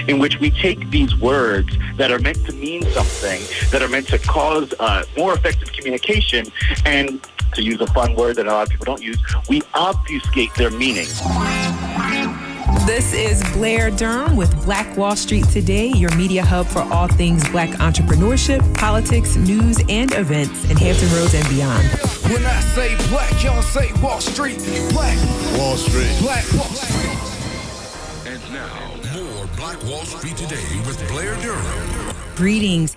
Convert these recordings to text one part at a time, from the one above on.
in which we take these words that are meant to mean something, that are meant to cause more effective communication, and to use a fun word that a lot of people don't use, we obfuscate their meaning. This is Blair Durham with Black Wall Street Today, your media hub for all things Black entrepreneurship, politics, news, and events in Hampton Roads and beyond. When I say black, y'all say Wall Street. Black Wall Street. Black Wall Street. And now, more Black Wall Street Today with Blair Durham. Greetings.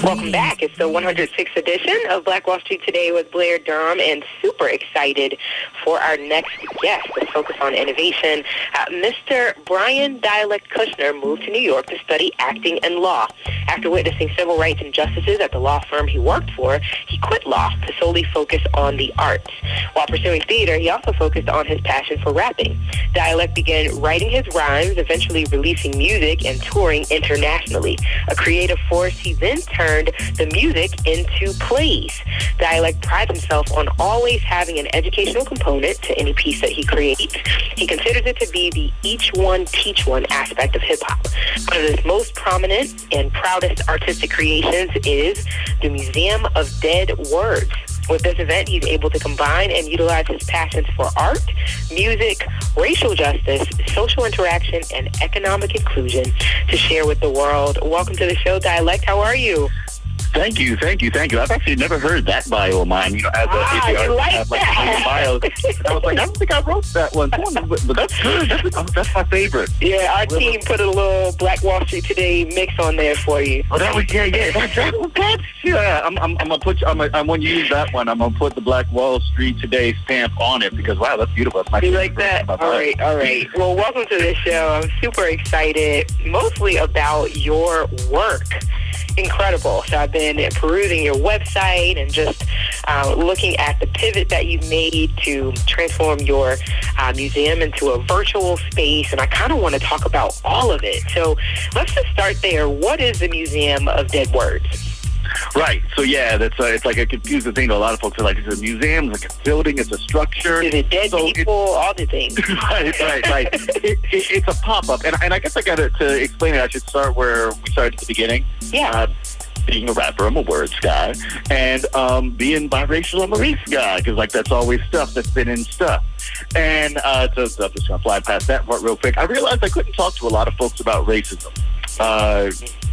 Welcome back. It's the 106th edition of Black Wall Street Today with Blair Durham, and super excited for our next guest to focus on innovation. Mr. Brian Dyalekt Kushner moved to New York to study acting and law. After witnessing civil rights injustices at the law firm he worked for, he quit law to solely focus on the arts. While pursuing theater, he also focused on his passion for rapping. Dyalekt began writing his rhymes, eventually releasing music and touring internationally. A creative force, he then turned the music into plays. Dyalekt prides himself on always having an educational component to any piece that he creates. He considers it to be the each one teach one aspect of hip-hop. One of his most prominent and proudest artistic creations is the Museum of Dead Words. With this event, he's able to combine and utilize his passions for art, music, racial justice, social interaction, and economic inclusion to share with the world. Welcome to the show, Dyalekt. How are you? Thank you. I've actually never heard that bio of mine. You know, as a you like that? Bio. I was like, I don't think I wrote that one, but that's good. That's my favorite. Yeah, our team put a little Black Wall Street Today mix on there for you. Oh, that was I'm gonna use that one. I'm gonna put the Black Wall Street Today stamp on it because wow, that's beautiful. That's my you like that? All right. Well, welcome to the show. I'm super excited, mostly about your work. Incredible. So I've been perusing your website and just looking at the pivot that you've made to transform your museum into a virtual space, and I kind of want to talk about all of it. So let's just start there. What is the Museum of Dead Words? Right. So yeah, that's it's like a confusing thing to a lot of folks. Are like, it's a museum, it's like a building, it's a structure. Is it dead people? All the things. right. It's a pop-up, and I guess I got to explain it. I should start where we started at the beginning. Yeah. Being a rapper, I'm a words guy, and being biracial, I'm a race guy, because like that's always stuff that's been in stuff. And so I'm just gonna fly past that part real quick. I realized I couldn't talk to a lot of folks about racism.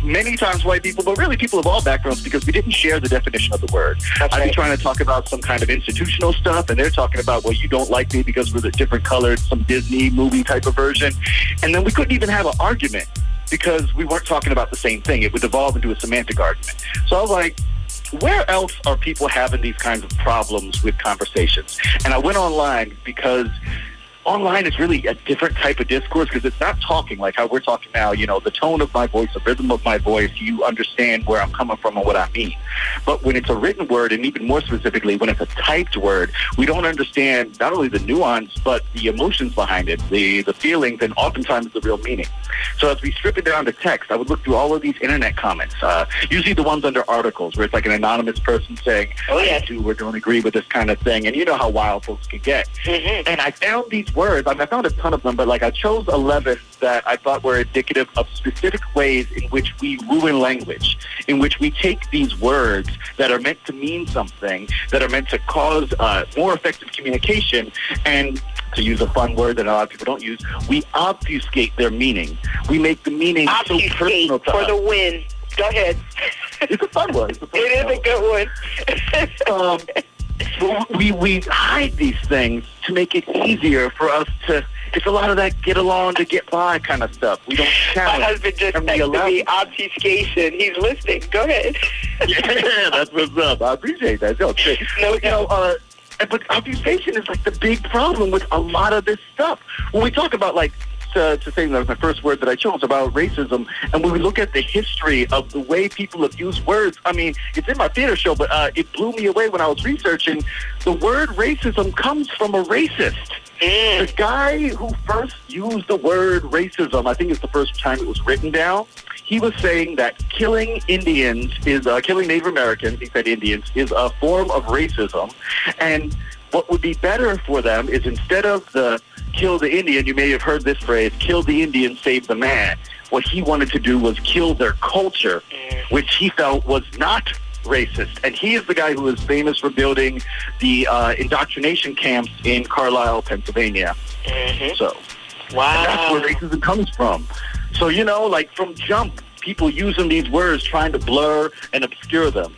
Many times white people, but really people of all backgrounds, because we didn't share the definition of the word. I'd be trying to talk about some kind of institutional stuff, and they're talking about, well, you don't like me because we're the different colored, some Disney movie type of version. And then we couldn't even have an argument because we weren't talking about the same thing. It would evolve into a semantic argument. So I was like, where else are people having these kinds of problems with conversations? And I went online because online is really a different type of discourse because it's not talking like how we're talking now. You know, the tone of my voice, the rhythm of my voice, you understand where I'm coming from and what I mean. But when it's a written word, and even more specifically, when it's a typed word, we don't understand not only the nuance, but the emotions behind it, the feelings, and oftentimes the real meaning. So as we strip it down to text, I would look through all of these internet comments, usually the ones under articles where it's like an anonymous person saying, I do or don't agree with this kind of thing. And you know how wild folks can get. Mm-hmm. And I found these words. I found a ton of them, but like I chose 11 that I thought were indicative of specific ways in which we ruin language, in which we take these words that are meant to mean something, that are meant to cause more effective communication, and to use a fun word that a lot of people don't use, we obfuscate their meaning. We make the meaning so personal to for us. The win. Go ahead. It's a fun one. It is a good one. We hide these things to make it easier for us to. It's a lot of that get along to get by kind of stuff. We don't challenge. My husband just texted me obfuscation. He's listening. Go ahead. Yeah, that's what's up. I appreciate that. But obfuscation is like the big problem with a lot of this stuff. When we talk about like, to say that was my first word that I chose about racism, and when we look at the history of the way people have used words, I mean, it's in my theater show, but it blew me away when I was researching. The word racism comes from a racist. The guy who first used the word racism, I think it's the first time it was written down, he was saying that killing Indians is, killing Native Americans, he said Indians, is a form of racism. And what would be better for them is instead of the kill the Indian, you may have heard this phrase, kill the Indian, save the man. what he wanted to do was kill their culture, which he felt was not racist. And he is the guy who is famous for building the indoctrination camps in Carlisle, Pennsylvania. So, wow, that's where racism comes from. So, you know, like from jump, people using these words, trying to blur and obscure them.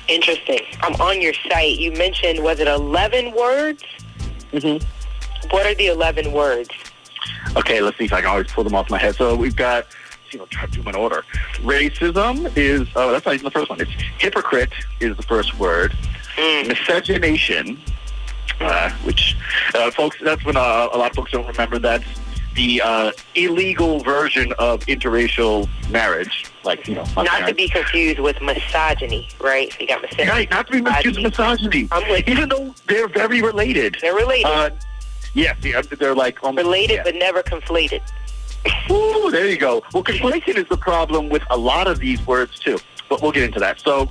Interesting. I'm on your site. You mentioned, was it 11 words? What are the 11 words? Okay, let's see if I can always pull them off my head. So we've got, try to do them in order. Racism is, that's not even the first one. It's hypocrite is the first word. Miscegenation, which, folks, that's when a lot of folks don't remember. That's the illegal version of interracial marriage. Like, not to be confused with misogyny, right? So you got misogyny. Right, not to be confused with misogyny. Even though they're very related. They're related. Yes, they're like... related, but never conflated. Ooh, there you go. Well, conflation is the problem with a lot of these words, too. But we'll get into that. So,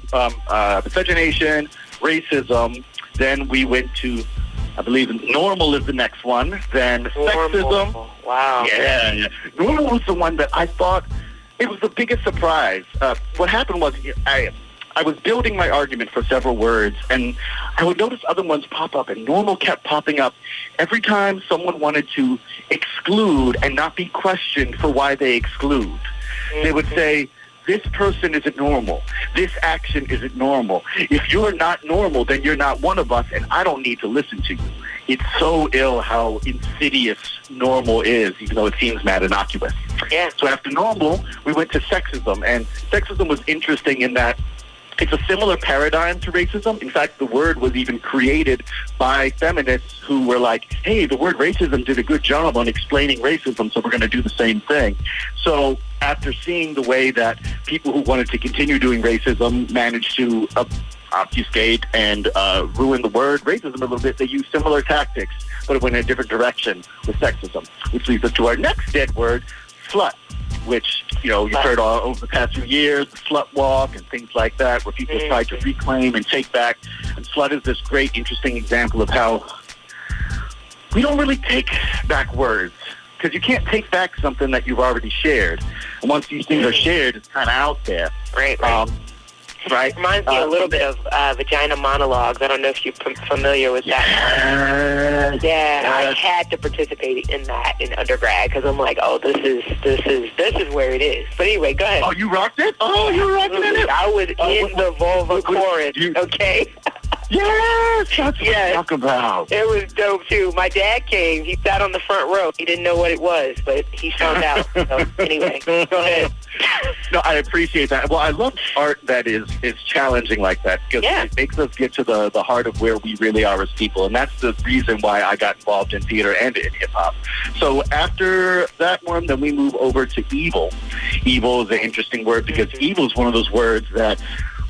miscegenation, racism, then we went to, I believe, normal is the next one, then sexism. Wow. Yeah. Normal was the one that I thought, it was the biggest surprise. What happened was I was building my argument for several words, and I would notice other ones pop up, and normal kept popping up every time someone wanted to exclude and not be questioned for why they exclude. They would say, this person isn't normal. This action isn't normal. If you're not normal, then you're not one of us, and I don't need to listen to you. It's so ill how insidious normal is, even though it seems mad innocuous. Yeah. So after normal, we went to sexism, and sexism was interesting in that it's a similar paradigm to racism. In fact, the word was even created by feminists who were like, hey, the word racism did a good job on explaining racism, so we're going to do the same thing. So after seeing the way that people who wanted to continue doing racism managed to obfuscate and ruin the word racism a little bit, they used similar tactics, but it went in a different direction with sexism, which leads us to our next dead word, slut, which, you've heard all over the past few years, the slut walk and things like that, where people try to reclaim and take back. And slut is this great, interesting example of how we don't really take back words, because you can't take back something that you've already shared. And once these things are shared, it's kind of out there. Right. Right? Reminds me a little bit of Vagina Monologues. I don't know if you're familiar with that. Yeah, I had to participate in that in undergrad because I'm like, oh, this is where it is. But anyway, go ahead. Oh, you rocked it? Oh, you rocked it? I was in the vulva chorus, okay? Yes, that's what I'm talking about. It was dope, too. My dad came. He sat on the front row. He didn't know what it was, but he found out. So, anyway, go ahead. No, I appreciate that. Well, I love art that is challenging like that, because it makes us get to the heart of where we really are as people, and that's the reason why I got involved in theater and in hip-hop. So after that one, then we move over to evil. Evil is an interesting word, because evil is one of those words that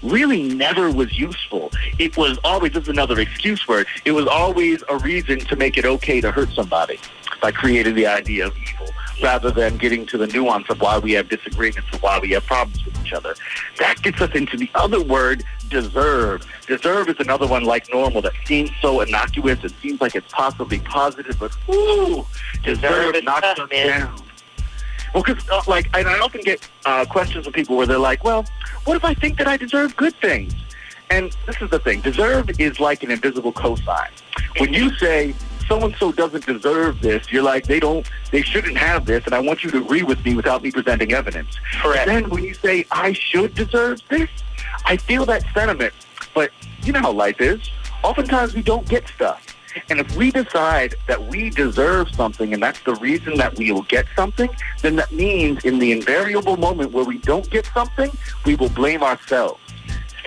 really never was useful. It was always, this is another excuse word, it was always a reason to make it okay to hurt somebody by creating the idea of evil, rather than getting to the nuance of why we have disagreements and why we have problems with each other. That gets us into the other word, deserve. Deserve is another one like normal that seems so innocuous. It seems like it's possibly positive, but deserve knocks us down. Well, because, and I often get questions from people where they're like, well, what if I think that I deserve good things? And this is the thing. Deserve is like an invisible cosign. When you say, so-and-so doesn't deserve this, you're like, they shouldn't have this, and I want you to agree with me without me presenting evidence. Correct. But then when you say, I should deserve this, I feel that sentiment. But you know how life is. Oftentimes we don't get stuff. And if we decide that we deserve something and that's the reason that we will get something, then that means in the invariable moment where we don't get something, we will blame ourselves.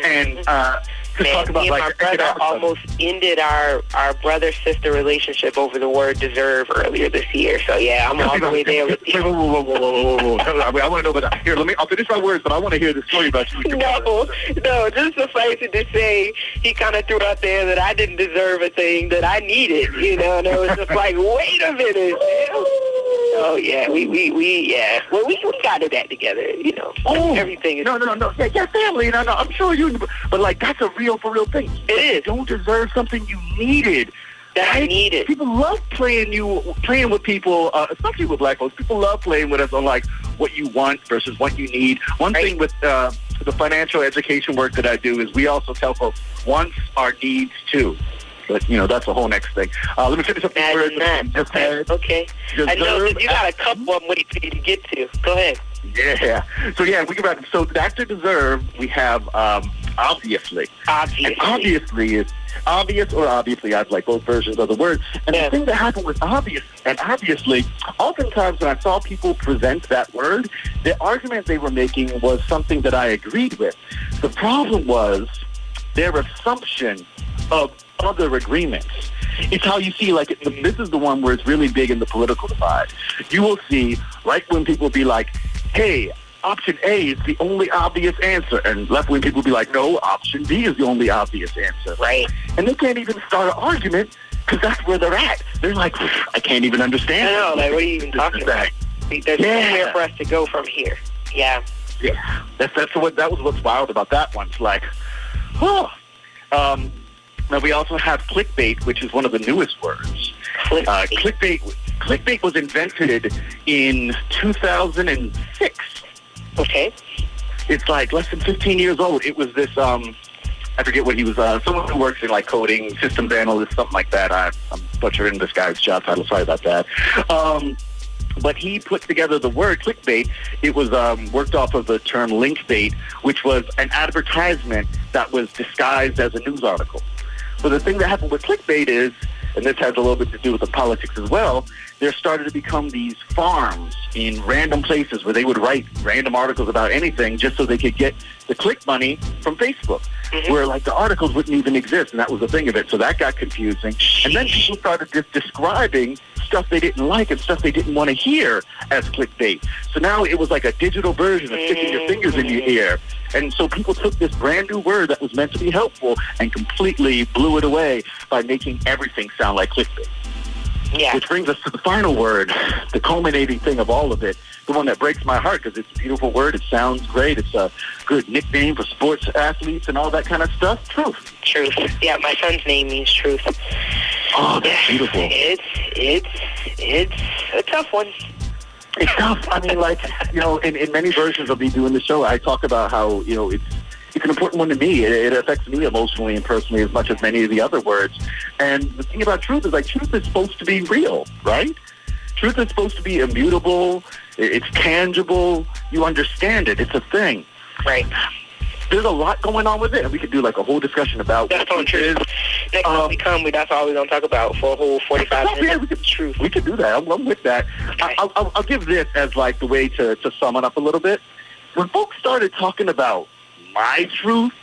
And talk about, me and my brother almost ended our brother-sister relationship over the word deserve earlier this year. So, yeah, I'm all the way there with you. Whoa. I want to know about that. Here, I'll finish my words, but I want to hear the story about you. No, just suffice it to say, he kind of threw out there that I didn't deserve a thing that I needed, and it was just like, wait a minute. Oh, yeah, we Well, we got that together, everything is... No. Yeah, family, no, I'm sure you... But, that's a real, for real thing. It is. You don't deserve something you needed. That's needed. People love playing with people, especially with black folks. People love playing with us on like what you want versus what you need. One thing with the financial education work that I do is we also tell folks wants are needs too. But, that's a whole next thing. Let me finish up the words that just had. Okay. I know that you got a couple of them waiting for you to get to. Go ahead. Yeah. So, we can wrap it. So, after deserve, we have obviously. And obviously is obvious or obviously. I like both versions of the word. And the thing that happened with obvious and obviously, oftentimes when I saw people present that word, the argument they were making was something that I agreed with. The problem was their assumption of other agreements. It's how you see, like, this is the one where it's really big in the political divide. You will see, right, when people be like, hey, option A is the only obvious answer. And left-wing people be like, no, option B is the only obvious answer. Right. And they can't even start an argument because that's where they're at. They're like, I can't even understand. I know, like, what are you even talking about? There's nowhere for us to go from here. Yeah. Yeah. That was what's wild about that one. It's like, now, we also have clickbait, which is one of the newest words. Clickbait was invented in 2006. Okay. It's like less than 15 years old. It was this, I forget what he was, someone who works in like coding, systems analyst, something like that. I'm butchering this guy's job title. Sorry about that. But he put together the word clickbait. It was worked off of the term linkbait, which was an advertisement that was disguised as a news article. So the thing that happened with clickbait is, and this has a little bit to do with the politics as well, there started to become these farms in random places where they would write random articles about anything just so they could get the click money from Facebook, where like the articles wouldn't even exist, and that was the thing of it. So that got confusing. And then people started just describing stuff they didn't like and stuff they didn't want to hear as clickbait. So now it was like a digital version of sticking your fingers in your ear. And so people took this brand new word that was meant to be helpful and completely blew it away by making everything sound like clickbait. Yeah. Which brings us to the final word, the culminating thing of all of it, the one that breaks my heart because it's a beautiful word. It sounds great. It's a good nickname for sports athletes and all that kind of stuff. Truth. Truth. Yeah, my son's name means truth. Oh, that's beautiful. It's a tough one. It's tough. I mean, like, in many versions of me doing the show, I talk about how, it's an important one to me. It affects me emotionally and personally as much as many of the other words. And the thing about truth is, like, truth is supposed to be real, right? Truth is supposed to be immutable. It's tangible. You understand it. It's a thing. Right. There's a lot going on with it, and we could do, like, a whole discussion about that's what truth is. Next time we come, that's all we're going to talk about for a whole 45 minutes. We could do that. I'm with that. Okay. I'll give this as, like, the way to sum it up a little bit. When folks started talking about my truth,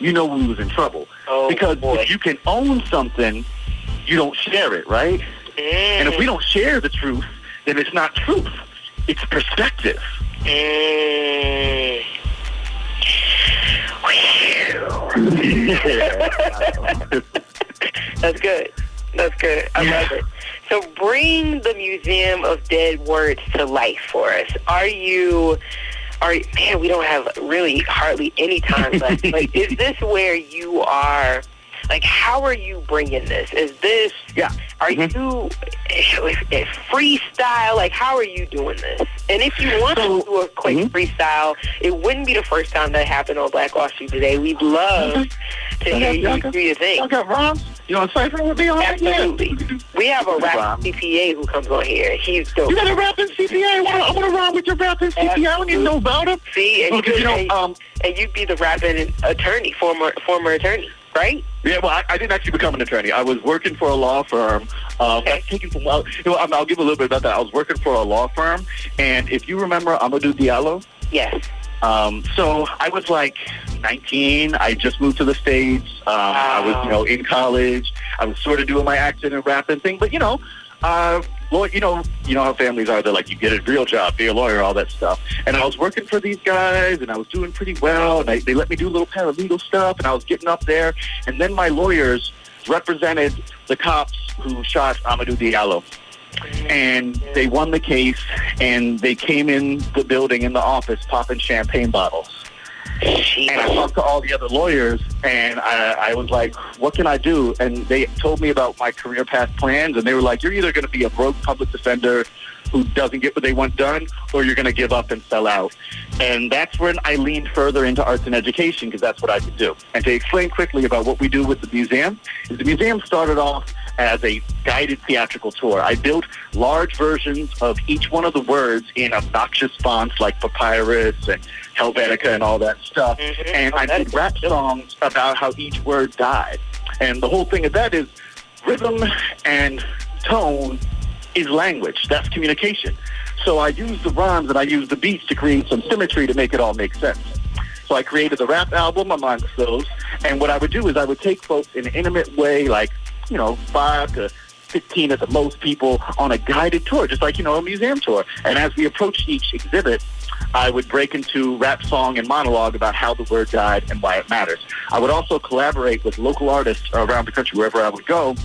we was in trouble. Because if you can own something, you don't share it, right? And if we don't share the truth, then it's not truth. It's perspective. That's good. That's good. I love it. So bring the Museum of Dead Words to life for us. Man, we don't have really hardly any time left. Like, is this where you are? Like, how are you bringing this? Is this? Yeah. Are you freestyle? Like, how are you doing this? And if you want to do a quick freestyle, it wouldn't be the first time that happened on Black Wall Street today. We'd love to hear you do your thing. Y'all got rhymes? You want to cipher with me on that? Absolutely. We have a rapping CPA who comes on here. He's dope. You got a rapping CPA? I want to rhyme with your rapping CPA. I don't even know about him. See, and you'd be the rapping attorney, former attorney, right? Yeah, well, I didn't actually become an attorney. I was working for a law firm. I'll give a little bit about that. I was working for a law firm, and if you remember Amadou Diallo? Yes. So I was like 19. I just moved to the States. I was, in college. I was sort of doing my acting and rapping thing, but how families are. They're like, you get a real job, be a lawyer, all that stuff. And I was working for these guys, and I was doing pretty well. And they let me do a little paralegal stuff, and I was getting up there. And then my lawyers represented the cops who shot Amadou Diallo. And they won the case, and they came in the building, in the office, popping champagne bottles. And I talked to all the other lawyers, and I was like, what can I do? And they told me about my career path plans, and they were like, you're either going to be a broke public defender who doesn't get what they want done, or you're going to give up and sell out. And that's when I leaned further into arts and education, because that's what I could do. And to explain quickly about what we do with the museum, is the museum started off as a guided theatrical tour. I built large versions of each one of the words in obnoxious fonts like Papyrus and Helvetica and all that stuff. And I did rap songs about how each word died. And the whole thing of that is rhythm and tone is language. That's communication. So I use the rhymes and I use the beats to create some symmetry to make it all make sense. So I created the rap album amongst those. And what I would do is I would take folks in an intimate way, like, 5 to 15 at the most people on a guided tour, just like, a museum tour. And as we approached each exhibit, I would break into rap song and monologue about how the word died and why it matters. I would also collaborate with local artists around the country, wherever I would go,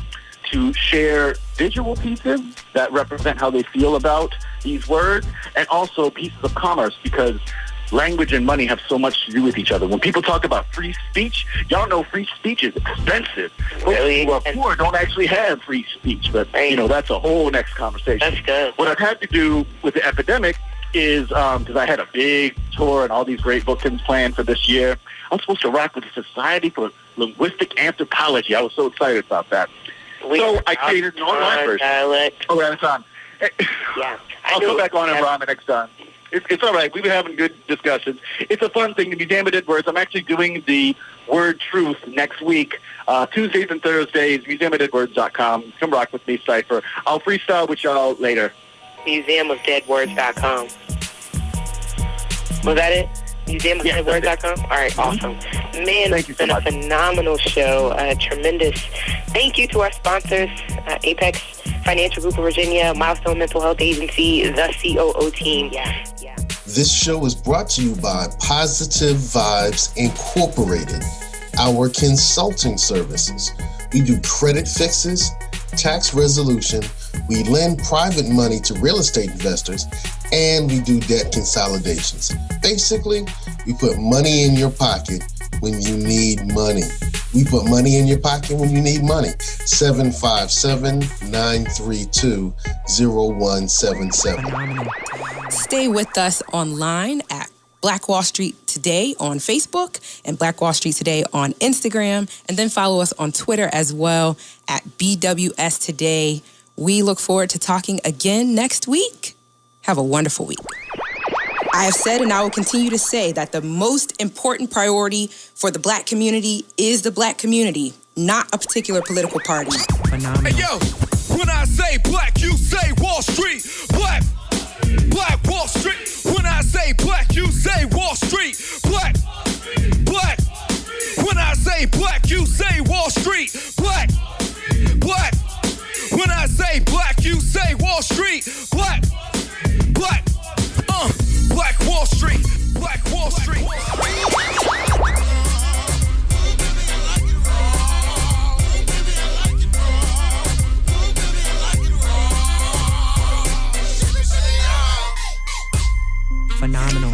to share visual pieces that represent how they feel about these words, and also pieces of commerce, because language and money have so much to do with each other. When people talk about free speech, y'all know free speech is expensive. Really? Folks who are poor don't actually have free speech, but that's a whole next conversation. That's good. What I've had to do with the epidemic is, because I had a big tour and all these great bookings planned for this year, I'm supposed to rock with the Society for Linguistic Anthropology. I was so excited about that. So I created an online version. Oh, right, it's on. Yeah. I'll go back on and rhyme it next time. It's all right. We've been having good discussions. It's a fun thing. The Museum of Dead Words. I'm actually doing the word truth next week, Tuesdays and Thursdays, MuseumOfDeadWords.com. Come rock with me, Cypher. I'll freestyle with y'all later. MuseumOfDeadWords.com. Was that it? MuseumOfDeadWords.com? All right, awesome. Man, it's been a phenomenal show. Tremendous. Thank you to our sponsors, Apex Financial Group of Virginia, Milestone Mental Health Agency, the COO team. Yeah. This show is brought to you by Positive Vibes Incorporated, our consulting services. We do credit fixes, tax resolution, we lend private money to real estate investors, and we do debt consolidations. Basically, we put money in your pocket when you need money. We put money in your pocket when you need money. 757-932-0177. Stay with us online at Black Wall Street Today on Facebook and Black Wall Street Today on Instagram, and then follow us on Twitter as well at BWS Today. We look forward to talking again next week. Have a wonderful week. I have said, and I will continue to say, that the most important priority for the Black community is the Black community, not a particular political party. Phenomenal. Hey, yo, when I say black, you say Wall Street. Black Wall Street. When I say black, you say Wall Street. Black. When I say black, you say Wall Street. Black. When I say black, you say Wall Street. Black. Black Wall Street. Black Wall Street. Phenomenal.